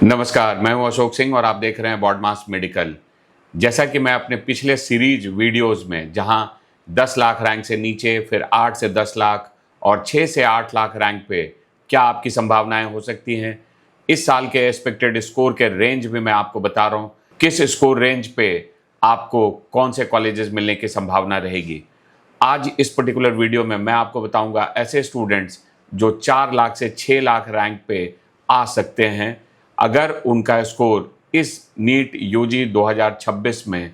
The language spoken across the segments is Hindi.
नमस्कार, मैं हूं अशोक सिंह और आप देख रहे हैं बॉडमास मेडिकल। जैसा कि मैं अपने पिछले सीरीज वीडियोस में जहां 10 लाख रैंक से नीचे, फिर 8 से 10 लाख और 6 से 8 लाख रैंक पे क्या आपकी संभावनाएं हो सकती हैं, इस साल के एक्सपेक्टेड स्कोर के रेंज भी मैं आपको बता रहा हूं, किस स्कोर रेंज पे आपको कौन से कॉलेजेस मिलने की संभावना रहेगी। आज इस पर्टिकुलर वीडियो में मैं आपको बताऊंगा ऐसे स्टूडेंट्स जो 4 लाख से 6 लाख रैंक पे आ सकते हैं अगर उनका स्कोर इस नीट यूजी 2026 में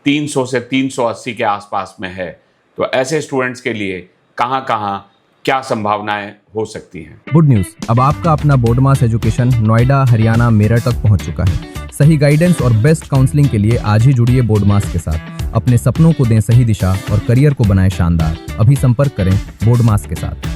300 से 380 के आसपास में है। तो ऐसे स्टूडेंट्स के लिए कहां-कहां क्या संभावनाएं हो सकती हैं। गुड न्यूज, अब आपका अपना बोर्डमास एजुकेशन नोएडा, हरियाणा, मेरठ तक पहुंच चुका है। सही गाइडेंस और बेस्ट काउंसलिंग के लिए आज ही जुड़िए बोर्डमास के साथ। अपने सपनों को दें सही दिशा और करियर को बनाएं शानदार। अभी संपर्क करें बोर्डमास के साथ।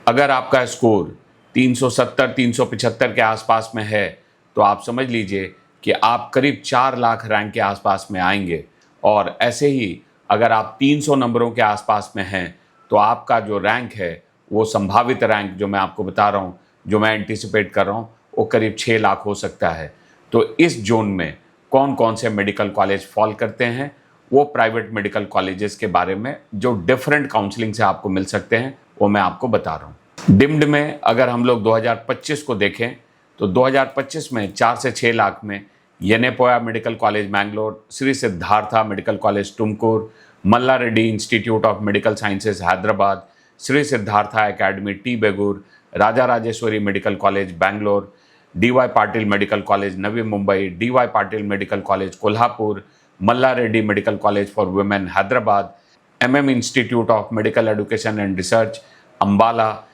अगर आपका स्कोर 370-375 के आसपास में है तो आप समझ लीजिए कि आप करीब 4 लाख रैंक के आसपास में आएंगे। और ऐसे ही अगर आप 300 नंबरों के आसपास में हैं तो आपका जो रैंक है वो संभावित रैंक जो मैं आपको बता रहा हूँ, जो मैं एंटिसिपेट कर रहा हूँ, वो करीब 6 लाख हो सकता है। तो इस जोन में कौन कौन से मेडिकल कॉलेज फॉल करते हैं, वो प्राइवेट मेडिकल कॉलेजेस के बारे में जो डिफरेंट काउंसलिंग से आपको मिल सकते हैं वो मैं आपको बता रहा हूँ। डिम्ड में अगर हम लोग 2025 को देखें तो 2025 में 4 से 6 लाख में Yenepoya medical college Mangalore, Shri Siddhartha medical college Tumkur, Malla Reddy institute of medical sciences Hyderabad, Shri Siddhartha academy T Begur, Raja Rajeshwari medical college Bangalore, D Y. Patil medical college Navi Mumbai, D Y. Patil medical college Kolhapur, Malla Reddy medical college for women Hyderabad, M M. Institute of medical education and research Ambala,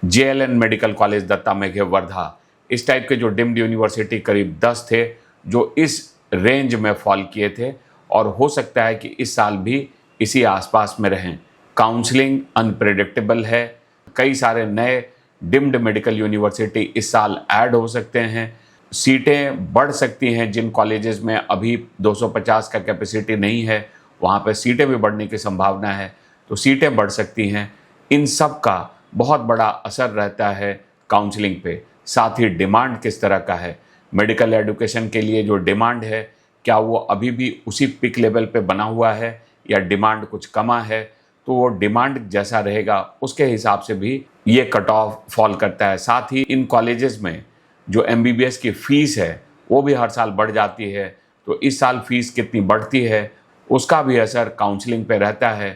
JLN medical college Datta Meghe Wardha. इस टाइप के जो डिम्ड यूनिवर्सिटी करीब 10 थे जो इस रेंज में फॉल किए थे और हो सकता है कि इस साल भी इसी आसपास में रहें। काउंसलिंग अनप्रेडिक्टेबल है, कई सारे नए डिम्ड मेडिकल यूनिवर्सिटी इस साल ऐड हो सकते हैं, सीटें बढ़ सकती हैं। जिन कॉलेजेस में अभी 250 का कैपेसिटी नहीं है वहाँ पे सीटें भी बढ़ने की संभावना है, तो सीटें बढ़ सकती हैं। इन सब का बहुत बड़ा असर रहता है काउंसलिंग पे। साथ ही डिमांड किस तरह का है, मेडिकल एजुकेशन के लिए जो डिमांड है क्या वो अभी भी उसी पिक लेवल पे बना हुआ है या डिमांड कुछ कमा है, तो वो डिमांड जैसा रहेगा उसके हिसाब से भी ये कट ऑफ फॉल करता है। साथ ही इन कॉलेजेस में जो MBBS की फ़ीस है वो भी हर साल बढ़ जाती है, तो इस साल फीस कितनी बढ़ती है उसका भी असर काउंसलिंग पे रहता है।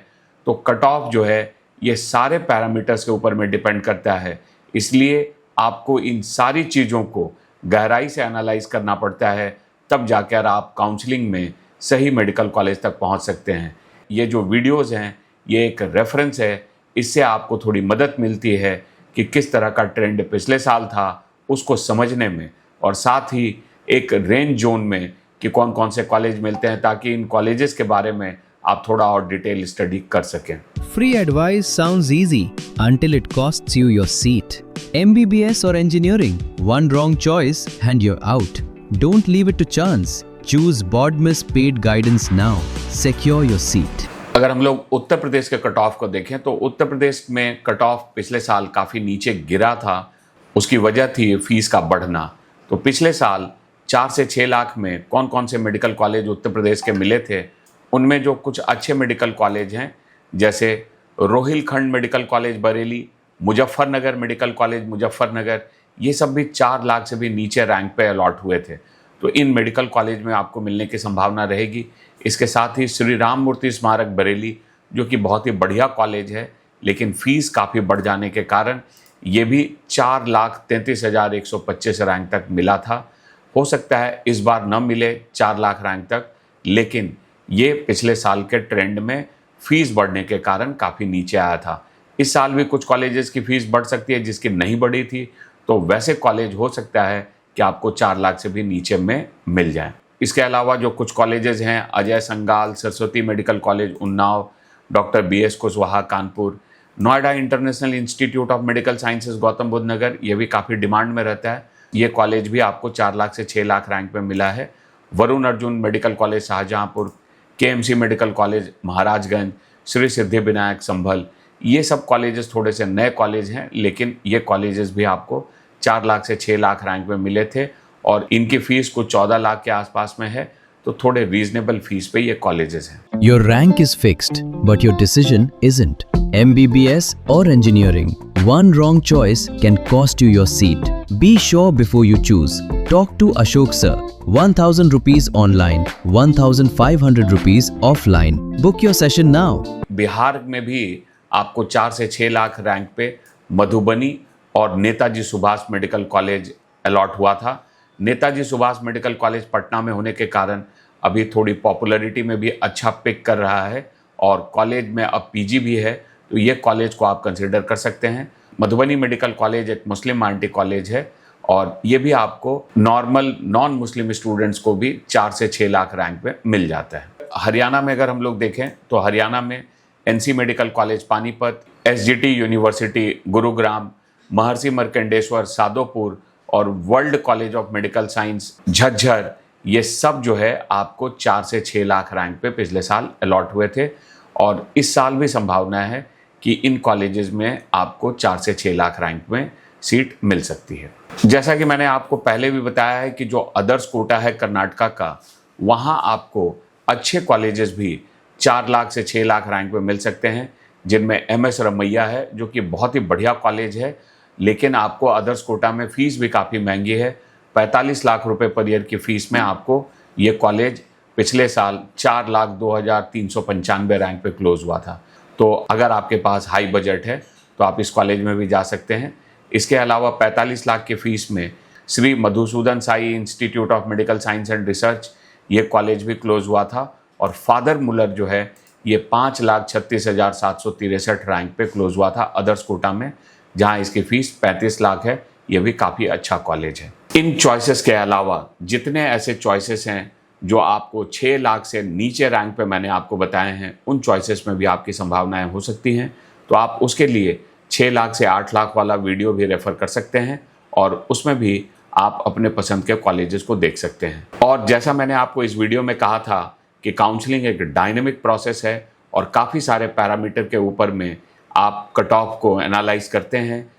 तो कट ऑफ जो है ये सारे पैरामीटर्स के ऊपर में डिपेंड करता है, इसलिए आपको इन सारी चीज़ों को गहराई से एनालाइज करना पड़ता है, तब जाकर आप काउंसलिंग में सही मेडिकल कॉलेज तक पहुंच सकते हैं। ये जो वीडियोस हैं ये एक रेफरेंस है, इससे आपको थोड़ी मदद मिलती है कि किस तरह का ट्रेंड पिछले साल था उसको समझने में, और साथ ही एक रेंज जोन में कि कौन कौन से कॉलेज मिलते हैं, ताकि इन कॉलेजेस के बारे में आप थोड़ा और डिटेल स्टडी कर सकें। Free advice sounds easy until it costs you your seat. MBBS or engineering, one wrong choice and you're out. Don't leave it to chance. Choose BODMAS paid guidance now. Secure your seat. अगर हम लोग उत्तर प्रदेश के कट ऑफ को देखें तो उत्तर प्रदेश में कट ऑफ पिछले साल काफ़ी नीचे गिरा था। उसकी वजह थी फीस का बढ़ना। तो पिछले साल 4 से 6 लाख में कौन कौन से मेडिकल कॉलेज उत्तर प्रदेश के मिले थे, उनमें जो कुछ अच्छे मेडिकल कॉलेज हैं जैसे Rohilkhand medical college Bareilly, Muzaffarnagar medical college Muzaffarnagar, ये सब भी 4 लाख से भी नीचे रैंक पे अलॉट हुए थे। तो इन मेडिकल कॉलेज में आपको मिलने की संभावना रहेगी। इसके साथ ही श्री राम मूर्ति स्मारक बरेली जो कि बहुत ही बढ़िया कॉलेज है, लेकिन फ़ीस काफ़ी बढ़ जाने के कारण ये भी 4,33,125 रैंक तक मिला था। हो सकता है इस बार न मिले 4 लाख रैंक तक, लेकिन ये पिछले साल के ट्रेंड में फ़ीस बढ़ने के कारण काफ़ी नीचे आया था। इस साल भी कुछ कॉलेजेस की फ़ीस बढ़ सकती है जिसकी नहीं बढ़ी थी, तो वैसे कॉलेज हो सकता है कि आपको 4 लाख से भी नीचे में मिल जाए। इसके अलावा जो कुछ कॉलेजेस हैं, Ajay Sangal Saraswati medical college Unnao, doctor BS Kushwaha Kanpur, Noida international institute of medical sciences Gautam Buddh Nagar, ये भी काफ़ी डिमांड में रहता है। ये कॉलेज भी आपको 4 लाख से 6 लाख रैंक में मिला है। Varun Arjun medical college Shahjahanpur, KMC medical college Maharajganj, Shri Siddhivinayak Sambhal, ये सब कॉलेजेस थोड़े से नए कॉलेज हैं, लेकिन ये कॉलेजेस भी आपको 4 लाख से 6 लाख रैंक में मिले थे और इनकी फीस कुछ 14 लाख के आसपास में है, तो थोड़े रीजनेबल फीस पे ये कॉलेजेस हैं। Your rank is fixed, but your decision isn't. MBBS or engineering, one wrong choice can cost you your seat. Be sure before you choose. Talk to Ashok sir. 1000 rupees online, 1500 rupees offline. Book your session now. Bihar में भी आपको 4 से 6 लाख रैंक पे मधुबनी और Netaji Subhash medical college allot हुआ था। नेताजी सुभाष मेडिकल कॉलेज पटना में होने के कारण अभी थोड़ी पॉपुलैरिटी में भी अच्छा पिक कर रहा है और कॉलेज में अब पीजी भी है, तो ये कॉलेज को आप कंसिडर कर सकते हैं। मधुबनी मेडिकल कॉलेज एक मुस्लिम माइनॉरिटी कॉलेज है और ये भी आपको नॉर्मल नॉन मुस्लिम स्टूडेंट्स को भी 4 से 6 लाख रैंक पे मिल जाता है। हरियाणा में अगर हम लोग देखें तो हरियाणा में NC medical college Panipat, SGT university Gurugram, महर्षि मर्कंडेश्वर सादोपुर और world college of medical science Jhajjar, ये सब जो है आपको 4 से 6 लाख रैंक पे पिछले साल अलॉट हुए थे और इस साल भी संभावना है कि इन कॉलेजेस में आपको 4 से 6 लाख रैंक में सीट मिल सकती है। जैसा कि मैंने आपको पहले भी बताया है कि जो अदर्स कोटा है कर्नाटका का, वहाँ आपको अच्छे कॉलेजेस भी 4 लाख से 6 लाख रैंक में मिल सकते हैं, जिनमें MS रमैया है जो कि बहुत ही बढ़िया कॉलेज है, लेकिन आपको अदर्स कोटा में फ़ीस भी काफ़ी महंगी है। 45 लाख रुपए पर ईयर की फ़ीस में आपको ये कॉलेज पिछले साल 4,02,395 रैंक पे क्लोज हुआ था। तो अगर आपके पास हाई बजट है तो आप इस कॉलेज में भी जा सकते हैं। इसके अलावा 45 लाख की फ़ीस में Shri Madhusudan Sai institute of medical science and research ये कॉलेज भी क्लोज हुआ था और फादर मुलर जो है ये 5,36,763 रैंक पे क्लोज हुआ था अदर्स कोटा में, जहां इसकी फ़ीस 35 लाख है। ये भी काफ़ी अच्छा कॉलेज है। इन चॉइसेस के अलावा जितने ऐसे चॉइसेस हैं जो आपको 6 लाख से नीचे रैंक पे मैंने आपको बताए हैं, उन चॉइसेस में भी आपकी संभावनाएं हो सकती हैं। तो आप उसके लिए 6 लाख से 8 लाख वाला वीडियो भी रेफ़र कर सकते हैं और उसमें भी आप अपने पसंद के कॉलेजेस को देख सकते हैं। और जैसा मैंने आपको इस वीडियो में कहा था कि काउंसलिंग एक डायनेमिक प्रोसेस है और काफ़ी सारे पैरामीटर के ऊपर में आप कट ऑफ को एनालाइज करते हैं।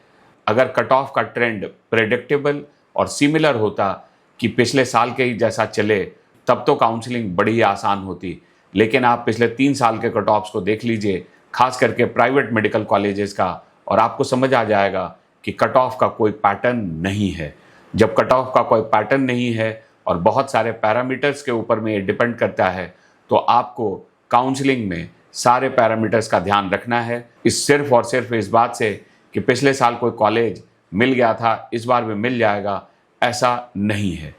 अगर कट ऑफ का ट्रेंड प्रेडिक्टेबल और सिमिलर होता कि पिछले साल के ही जैसा चले, तब तो काउंसलिंग बड़ी ही आसान होती। लेकिन आप पिछले 3 साल के कट ऑफ्स को देख लीजिए, खास करके प्राइवेट मेडिकल कॉलेजेस का, और आपको समझ आ जाएगा कि कट ऑफ का कोई पैटर्न नहीं है। जब कट ऑफ का कोई पैटर्न नहीं है और बहुत सारे पैरामीटर्स के ऊपर में ये डिपेंड करता है, तो आपको काउंसलिंग में सारे पैरामीटर्स का ध्यान रखना है। इस सिर्फ और सिर्फ इस बात से कि पिछले साल कोई कॉलेज मिल गया था, इस बार भी मिल जाएगा, ऐसा नहीं है।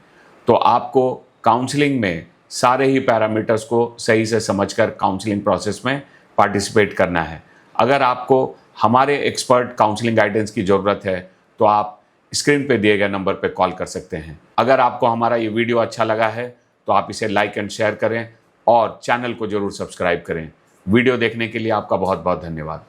तो आपको काउंसलिंग में सारे ही पैरामीटर्स को सही से समझकर काउंसलिंग प्रोसेस में पार्टिसिपेट करना है। अगर आपको हमारे एक्सपर्ट काउंसलिंग गाइडेंस की ज़रूरत है तो आप स्क्रीन पे दिए गए नंबर पे कॉल कर सकते हैं। अगर आपको हमारा ये वीडियो अच्छा लगा है तो आप इसे लाइक एंड शेयर करें और चैनल को ज़रूर सब्सक्राइब करें। वीडियो देखने के लिए आपका बहुत बहुत धन्यवाद।